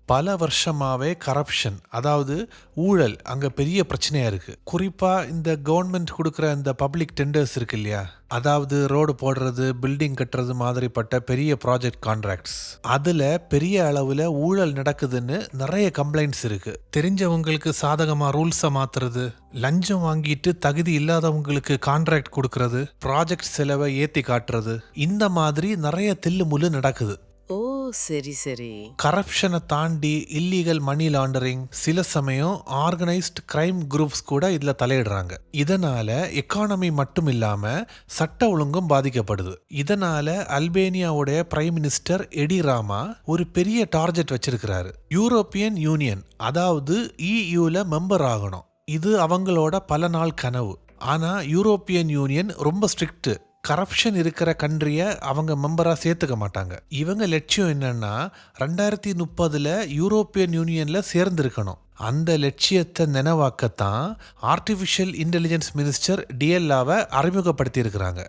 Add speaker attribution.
Speaker 1: பல வருஷமாவே கரப்ஷன், அதாவது ஊழல் அங்க பெரிய பிரச்சனையா இருக்கு. குறிப்பா இந்த கவர்மெண்ட் கொடுக்குற இந்த பப்ளிக் டெண்டர்ஸ் இருக்கு இல்லையா, அதாவது ரோடு போடுறது, பில்டிங் கட்டுறது மாதிரிப்பட்ட பெரிய ப்ராஜெக்ட் கான்ட்ராக்ட்ஸ், அதுல பெரிய அளவுல ஊழல் நடக்குதுன்னு நிறைய கம்ப்ளைண்ட்ஸ் இருக்கு. தெரிஞ்சவங்களுக்கு சாதகமா ரூல்ஸை மாத்துறது, லஞ்சம் வாங்கிட்டு தகுதி இல்லாதவங்களுக்கு கான்ட்ராக்ட் கொடுக்கறது, ப்ராஜெக்ட் செலவை ஏத்தி காட்டுறது, இந்த மாதிரி நிறைய தில்லுமுல்லு நடக்குது.
Speaker 2: ஓ! சரி, சரி.
Speaker 1: கரப்ஷனை தாண்டி இல்லீகல் மணி லாண்டரிங், சில சமயம் ஆர்கனைஸ்ட் கிரைம் குரூப்ஸ் கூட இதுல தலையிடுறாங்க. இதனால எக்கானமி மட்டும் இல்லாம சட்ட ஒழுங்கும் பாதிக்கப்படுது. இதனால அல்பேனியாவுடைய பிரைம் மினிஸ்டர் எடி ராமா ஒரு பெரிய டார்கெட் வச்சிருக்கிறாரு. யூரோப்பியன் யூனியன், அதாவது இயூல மெம்பர் ஆகணும். இது அவங்களோட பல நாள் கனவு. ஆனா யூரோப்பியன் யூனியன் ரொம்ப ஸ்ட்ரிக்ட். கரப்ஷன் இருக்கிற கண்ட்ரியை அவங்க மெம்பராக சேர்த்துக்க மாட்டாங்க. இவங்க லட்சியம் என்னன்னா 2030 யூரோப்பியன் யூனியன்ல சேர்ந்திருக்கணும். அந்த லட்சியத்தை நினைவாக்கத்தான் ஆர்டிஃபிஷியல் இன்டெலிஜென்ஸ் மினிஸ்டர் டிஎல்லாவை அறிமுகப்படுத்தி இருக்கிறாங்க.